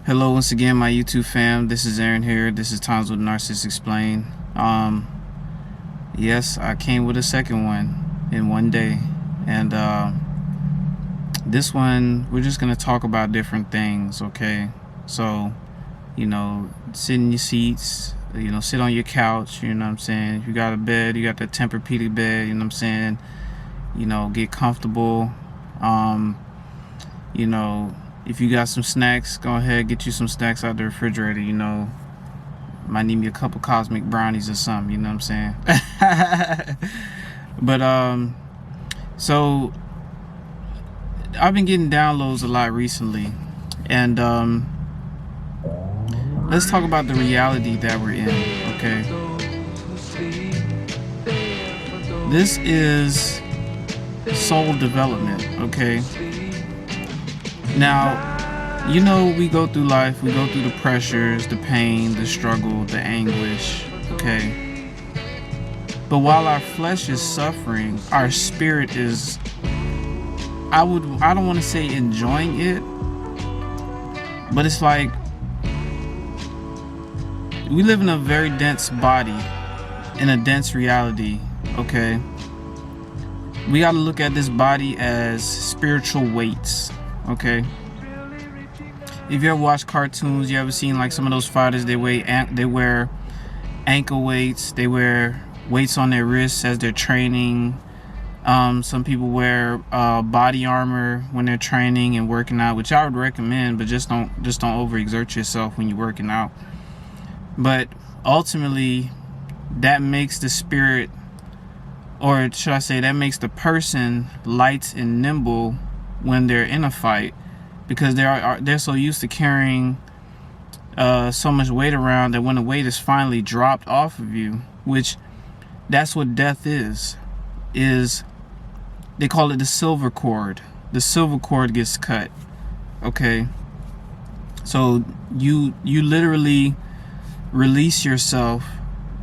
Hello once again, my YouTube fam. This is Aaron here. This is Times with Narcissist Explained. Yes, I came with a second one in one day, and this one we're just gonna talk about different things. Okay, so sit in your seats. Sit on your couch. You know what I'm saying. If you got a bed, you got the Tempur-Pedic bed. You know what I'm saying. Get comfortable. If you got some snacks, go ahead, get you some snacks out the refrigerator. Might need me a couple cosmic brownies or something, you know what I'm saying? But so I've been getting downloads a lot recently, and let's talk about the reality that we're in. Okay, this is soul development. Okay, now, we go through life, we go through the pressures, the pain, the struggle, the anguish, okay? But while our flesh is suffering, our spirit is, I don't want to say enjoying it, but it's like, we live in a very dense body, in a dense reality, okay? We got to look at this body as spiritual weights. Okay, if you ever watched cartoons, you ever seen like some of those fighters, they wear ankle weights, they wear weights on their wrists as they're training. Some people wear body armor when they're training and working out, which I would recommend, but just don't overexert yourself when you're working out. But ultimately, that makes the spirit, or should I say, that makes the person light and nimble when they're in a fight, because they're so used to carrying so much weight around that when the weight is finally dropped off of you, which that's what death is they call it the silver cord. The silver cord gets cut. Okay, so you literally release yourself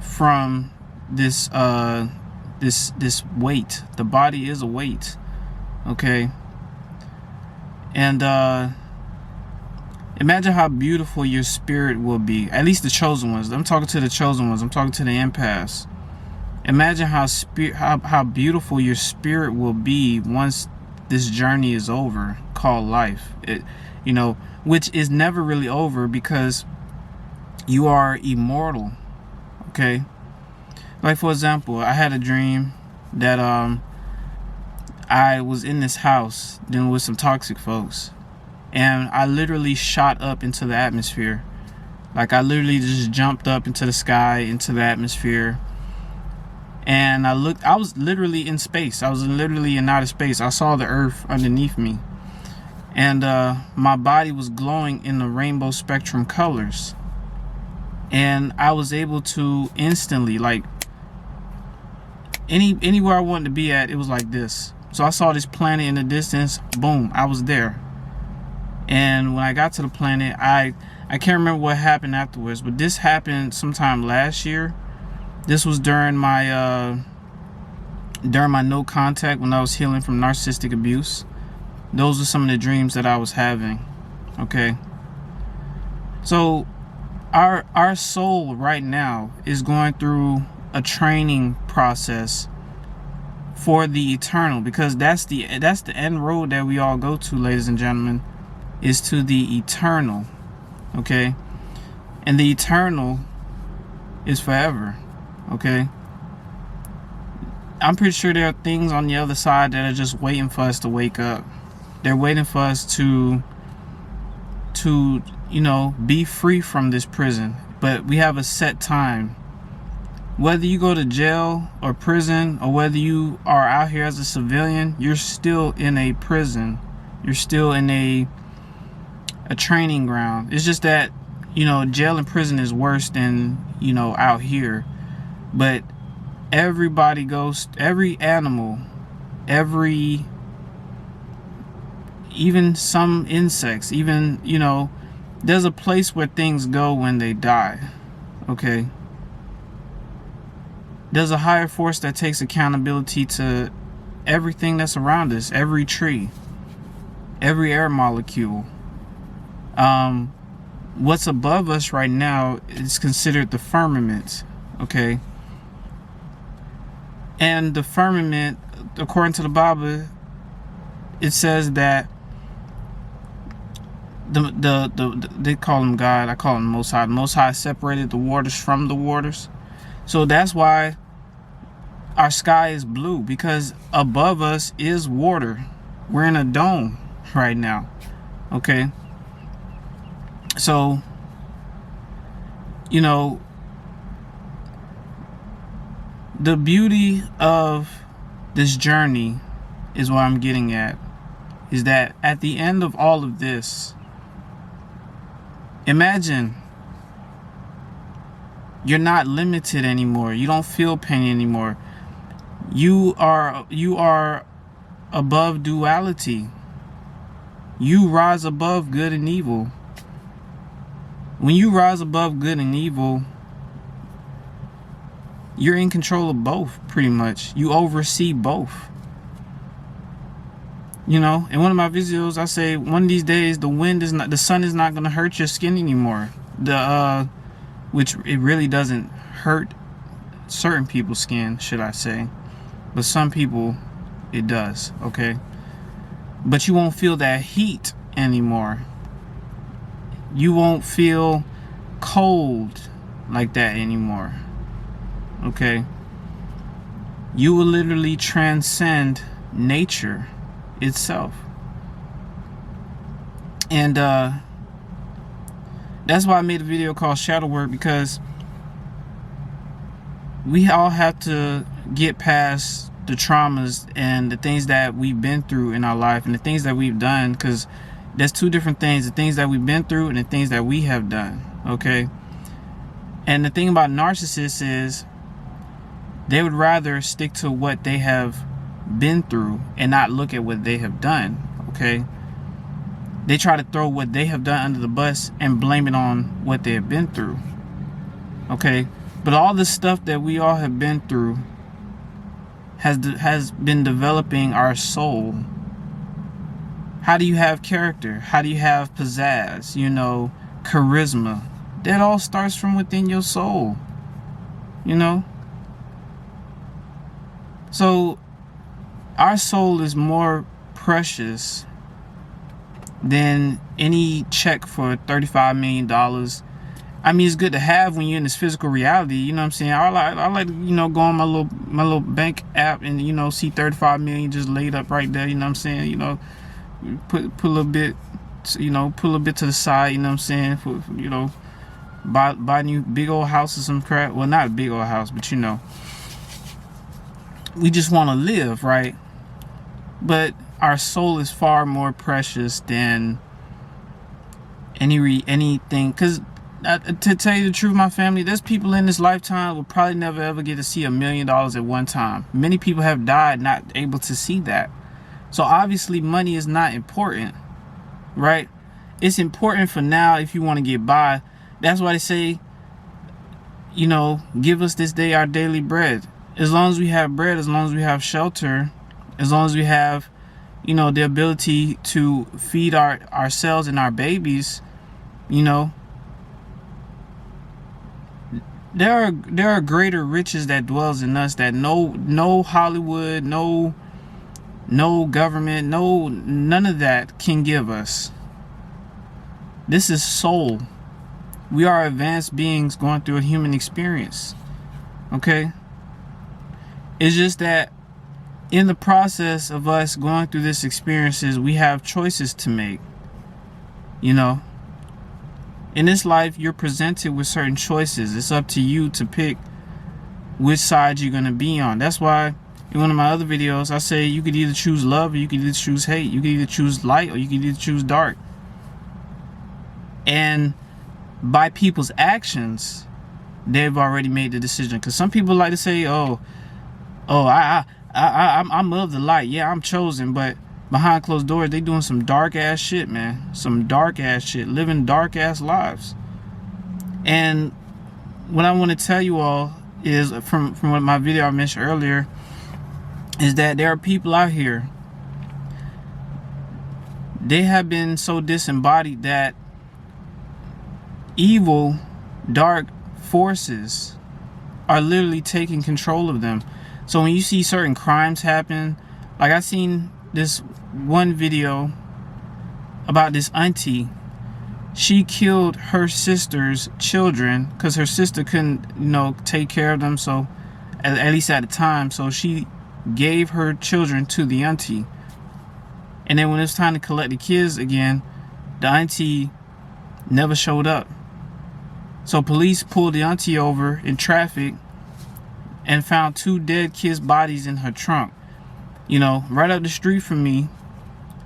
from this this weight. The body is a weight. Okay. And imagine how beautiful your spirit will be. At least the chosen ones. I'm talking to the chosen ones. I'm talking to the empaths. Imagine how beautiful your spirit will be once this journey is over, called life. Which is never really over, because you are immortal. Okay. Like, for example, I had a dream that I was in this house dealing with some toxic folks, and I literally shot up into the atmosphere. Like, I literally just jumped up into the sky, into the atmosphere, and I was literally in space. I was literally in outer space. I saw the earth underneath me, and my body was glowing in the rainbow spectrum colors, and I was able to instantly, like, anywhere I wanted to be at, it was like this. So I saw this planet in the distance, boom, I was there. And when I got to the planet, I can't remember what happened afterwards, but this happened sometime last year. This was during my no contact, when I was healing from narcissistic abuse. Those are some of the dreams that I was having. Okay. So our soul right now is going through a training process for the eternal, because that's the end road that we all go to, ladies and gentlemen, is to the eternal. Okay, and the eternal is forever. Okay, I'm pretty sure there are things on the other side that are just waiting for us to wake up. They're waiting for us to be free from this prison, but we have a set time. Whether you go to jail or prison, or whether you are out here as a civilian, you're still in a prison. You're still in a training ground. It's just that, jail and prison is worse than, out here. But everybody goes, every animal, even some insects, even, there's a place where things go when they die. Okay. There's a higher force that takes accountability to everything that's around us, every tree, every air molecule. what's above us right now is considered the firmament, okay? And the firmament, according to the Bible, it says that they call him God, I call him Most High. Most High separated the waters from the waters. So that's why our sky is blue, because above us is water. We're in a dome right now, okay? So, you know, the beauty of this journey is what I'm getting at, is that at the end of all of this, imagine you're not limited anymore. You don't feel pain anymore. You are above duality. You rise above good and evil. When you rise above good and evil, you're in control of both, pretty much. You oversee both. You know, in one of my videos, I say one of these days the sun is not gonna hurt your skin anymore. Which it really doesn't hurt certain people's skin, should I say. But some people, it does, okay? But you won't feel that heat anymore. You won't feel cold like that anymore, okay? You will literally transcend nature itself. And that's why I made a video called Shadow Work, because we all have to get past the traumas and the things that we've been through in our life and the things that we've done, because there's two different things: the things that we've been through and the things that we have done, okay? And the thing about narcissists is they would rather stick to what they have been through and not look at what they have done, okay? They try to throw what they have done under the bus and blame it on what they have been through, okay? But all the stuff that we all have been through has been developing our soul. How do you have character? How do you have pizzazz, you know, charisma? That all starts from within your soul, you know? So our soul is more precious than any check for $35 million. I mean, it's good to have when you're in this physical reality, you know what I'm saying? I like to, you know, go on my little bank app and, you know, see 35 million just laid up right there, you know what I'm saying? You know, put a little bit, you know, put a little bit to the side, you know what I'm saying? For you know, buy new big old house or some crap. Well, not a big old house, but you know, we just want to live, right? But our soul is far more precious than anything. Because to tell you the truth, my family, there's people in this lifetime will probably never ever get to see $1 million at one time. Many people have died not able to see that. So obviously money is not important, right? It's important for now if you want to get by. That's why they say, you know, give us this day our daily bread. As long as we have bread, as long as we have shelter, as long as we have, you know, the ability to feed ourselves and our babies, you know, there are greater riches that dwells in us that no Hollywood, no government, none of that can give us. This is soul. We are advanced beings going through a human experience, okay? It's just that in the process of us going through this experiences, we have choices to make, you know? In this life, you're presented with certain choices. It's up to you to pick which side you're going to be on. That's why in one of my other videos, I say you could either choose love or you could either choose hate. You could either choose light or you could either choose dark. And by people's actions, they've already made the decision. Because some people like to say, I'm of the light. Yeah, I'm chosen. But behind closed doors, they doing some dark ass shit, man. Some dark ass shit. Living dark ass lives. And what I want to tell you all is, from what my video I mentioned earlier, is that there are people out here, they have been so disembodied that evil, dark forces are literally taking control of them. So when you see certain crimes happen, like I seen this one video about this auntie. She killed her sister's children because her sister couldn't, take care of them. So at least at the time, so she gave her children to the auntie. And then when it was time to collect the kids again, the auntie never showed up. So police pulled the auntie over in traffic and found 2 dead kids' bodies in her trunk. Right up the street from me,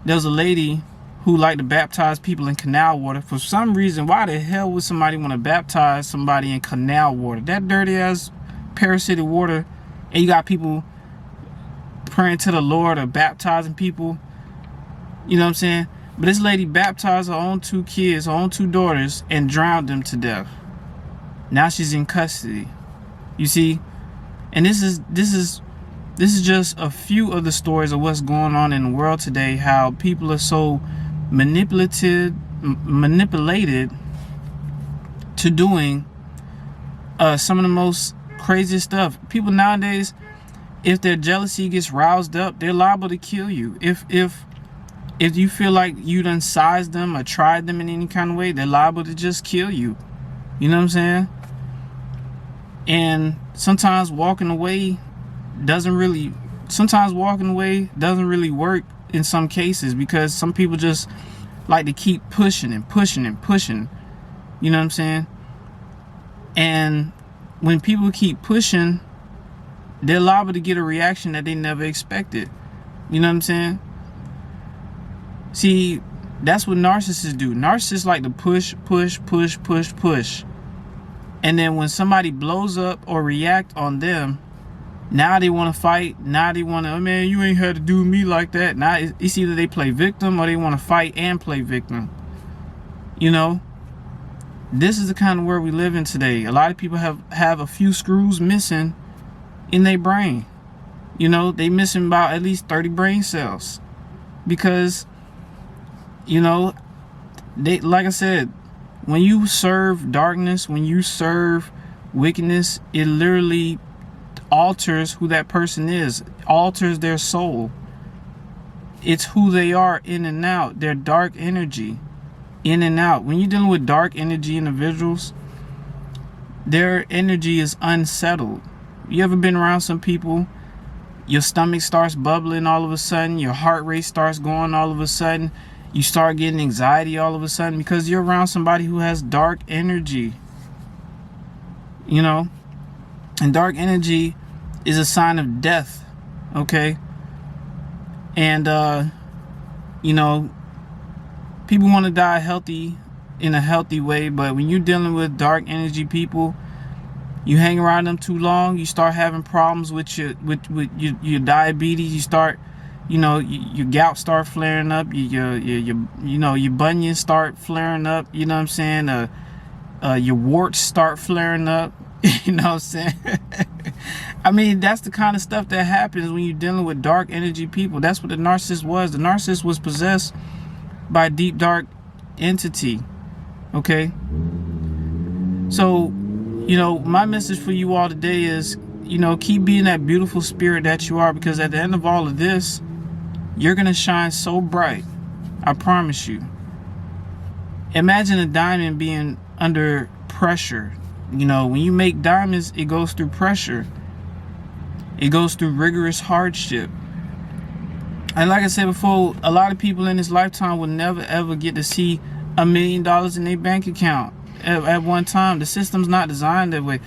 there was a lady who liked to baptize people in canal water. For some reason, why the hell would somebody want to baptize somebody in canal water? That dirty ass parasitic water, and you got people praying to the Lord or baptizing people. You know what I'm saying? But this lady baptized her own 2 kids, her own 2 daughters, and drowned them to death. Now she's in custody. You see? And this is just a few of the stories of what's going on in the world today, how people are so manipulated to doing some of the most craziest stuff. People nowadays, if their jealousy gets roused up, they're liable to kill you. If you feel like you done sized them or tried them in any kind of way, they're liable to just kill you. You know what I'm saying? And sometimes walking away doesn't really work in some cases, because some people just like to keep pushing and pushing and pushing. You know what I'm saying? And when people keep pushing, they're liable to get a reaction that they never expected. You know what I'm saying? See, that's what narcissists do. Narcissists like to push. And then when somebody blows up or react on them, now they want to fight. Now they want to, oh man, you ain't had to do me like that. Now it's either they play victim or they want to fight and play victim. This is the kind of world we live in today. A lot of people have a few screws missing in their brain. They missing about at least 30 brain cells. Because, they, like I said, when you serve darkness, when you serve wickedness, it literally alters who that person is, alters their soul. It's who they are in and out, their dark energy in and out. When you're dealing with dark energy individuals, their energy is unsettled. You ever been around some people, your stomach starts bubbling all of a sudden, your heart rate starts going all of a sudden, you start getting anxiety all of a sudden because you're around somebody who has dark energy. And dark energy is a sign of death, okay? And, people want to die in a healthy way, but when you're dealing with dark energy people, you hang around them too long, you start having problems with your diabetes. You start, your gout start flaring up, your bunions start flaring up. You know what I'm saying? Your warts start flaring up. You know what I'm saying? I mean, that's the kind of stuff that happens when you're dealing with dark energy people. That's what the narcissist was. The narcissist was possessed by a deep, dark entity. Okay? So, my message for you all today is, keep being that beautiful spirit that you are, because at the end of all of this, you're going to shine so bright. I promise you. Imagine a diamond being under pressure. When you make diamonds, it goes through pressure. It goes through rigorous hardship. And like I said before, a lot of people in this lifetime will never ever get to see $1 million in their bank account at one time. The system's not designed that way.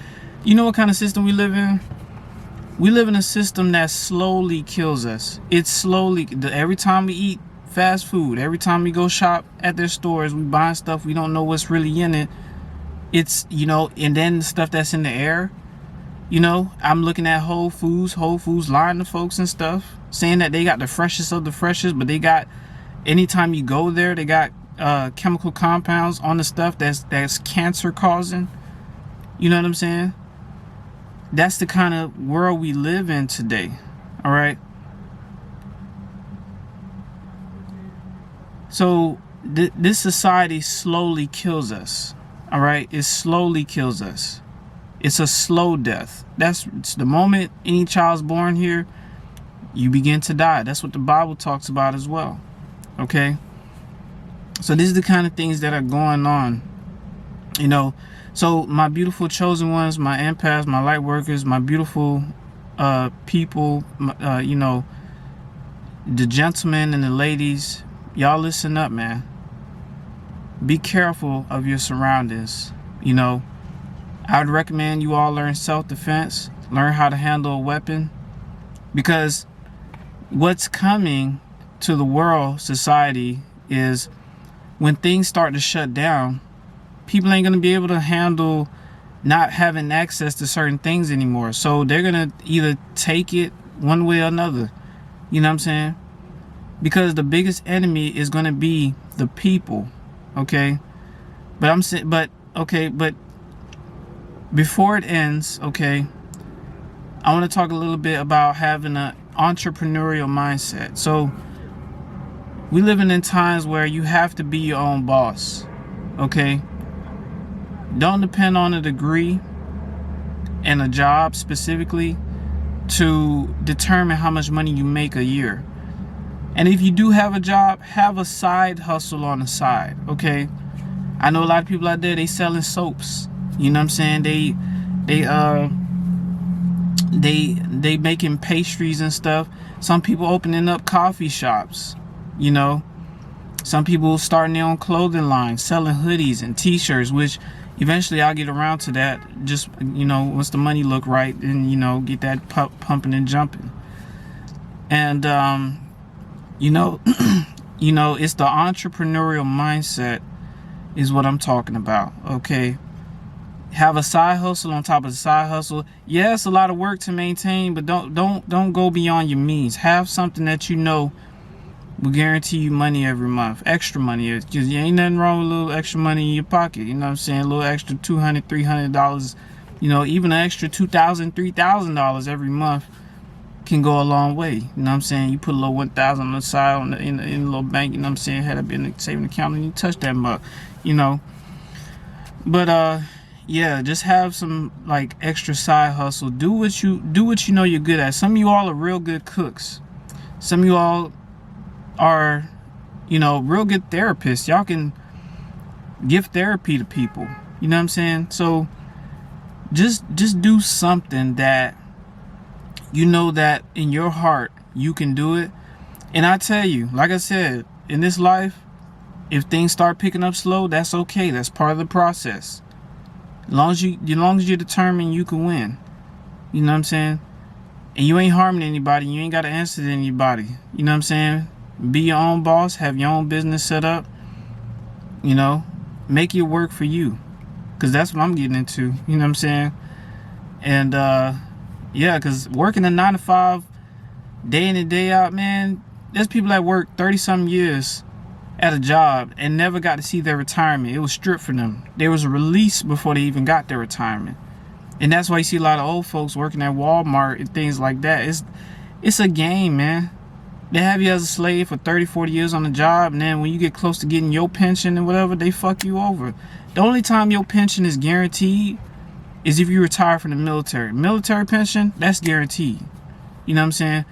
You know what kind of system we live in? We live in a system that slowly kills us. It's slowly, every time we eat fast food, every time we go shop at their stores, we buy stuff, we don't know what's really in it. It's, and then the stuff that's in the air. I'm looking at Whole Foods lying to folks and stuff, saying that they got the freshest of the freshest, but they got, anytime you go there, they got chemical compounds on the stuff that's cancer causing. You know what I'm saying? That's the kind of world we live in today. All right. So this society slowly kills us. All right, it slowly kills us. It's a slow death. It's the moment any child's born here, you begin to die. That's what the Bible talks about as well. Okay, so these are the kind of things that are going on, you know. So my beautiful chosen ones, my empaths, my light workers, my beautiful people, you know, the gentlemen and the ladies, y'all listen up, man. Be careful of your surroundings. You know, I would recommend you all learn self-defense, learn how to handle a weapon, because what's coming to the world, society, is when things start to shut down, people ain't going to be able to handle not having access to certain things anymore. So they're going to either take it one way or another. You know what I'm saying? Because the biggest enemy is going to be the people. Okay? But I'm saying, but before it ends, okay, I want to talk a little bit about having an entrepreneurial mindset. So we living in times where you have to be your own boss. Okay? Don't depend on a degree and a job specifically to determine how much money you make a year. And if you do have a job, have a side hustle on the side. Okay? I know a lot of people out there, they selling soaps. You know what I'm saying? They making pastries and stuff. Some people opening up coffee shops. You know, some people starting their own clothing line, selling hoodies and t-shirts, which eventually I'll get around to that. Just, you know, once the money look right, and, you know, get that pumping and jumping. And you know, you know, it's the entrepreneurial mindset is what I'm talking about. Okay? Have a side hustle on top of the side hustle. Yeah, it's a lot of work to maintain, but don't go beyond your means. Have something that you know will guarantee you money every month, extra money. Because you ain't nothing wrong with a little extra money in your pocket. You know what I'm saying? A little extra $200, $300. You know, even an extra $2,000, $3,000 every month can go a long way. You know what I'm saying? You put a little 1,000 on the side in a little bank. You know what I'm saying? Had it been a saving account, and you touch that mug. You know. But yeah, just have some like extra side hustle. Do what you know you're good at. Some of you all are real good cooks. Some of you all are, you know, real good therapists. Y'all can give therapy to people. You know what I'm saying? So just do something that you know that in your heart you can do it. And I tell you, like I said, in this life, if things start picking up slow, that's okay. That's part of the process. As long as you're determined, you can win. You know what I'm saying? And you ain't harming anybody. You ain't got to answer to anybody. You know what I'm saying? Be your own boss. Have your own business set up. You know? Make it work for you. Because that's what I'm getting into. You know what I'm saying? And, yeah, because working a 9 to 5, day in and day out, man, there's people that work 30-something years at a job and never got to see their retirement. It was stripped from them. There was a release before they even got their retirement. And that's why you see a lot of old folks working at Walmart and things like that. It's a game, man. They have you as a slave for 30, 40 years on the job, and then when you get close to getting your pension and whatever, they fuck you over. The only time your pension is guaranteed is if you retire from the military. Military pension, that's guaranteed. You know what I'm saying?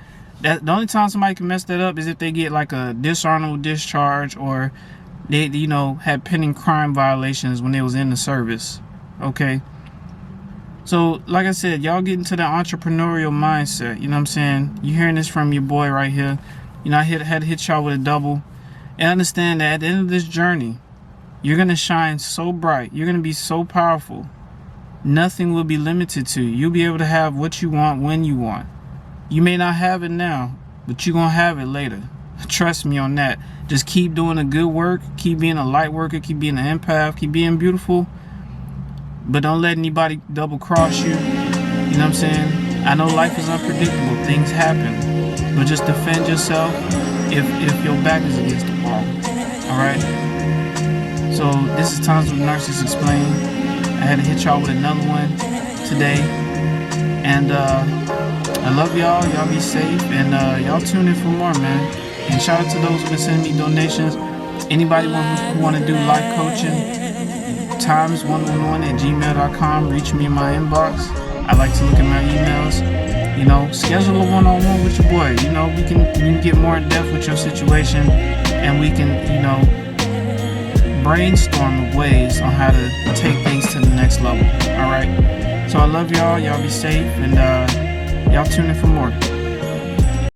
That the only time somebody can mess that up is if they get like a dishonorable discharge, or they, you know, had pending crime violations when they was in the service. Okay? So, like I said, y'all get into the entrepreneurial mindset. You know what I'm saying? You're hearing this from your boy right here. You know, I had to hit y'all with a double. And understand that at the end of this journey, you're going to shine so bright. You're going to be so powerful. Nothing will be limited to you. You'll be able to have what you want when you want. You may not have it now, but you're going to have it later. Trust me on that. Just keep doing the good work. Keep being a light worker. Keep being an empath. Keep being beautiful. But don't let anybody double cross you. You know what I'm saying? I know life is unpredictable. Things happen. But just defend yourself if your back is against the wall. Alright? So this is Times with Narcissist Explained. I had to hit y'all with another one today. And I love y'all. Y'all be safe. And y'all tune in for more, man. And shout out to those who have been sending me donations. Anybody who want to do life coaching, times111@gmail.com. Reach me in my inbox. I like to look at my emails. You know, schedule a one-on-one with your boy. You know, we can get more in depth with your situation, and we can, you know, brainstorm of ways on how to take things to the next level. All right. So I love y'all. Y'all be safe, and y'all tune in for more.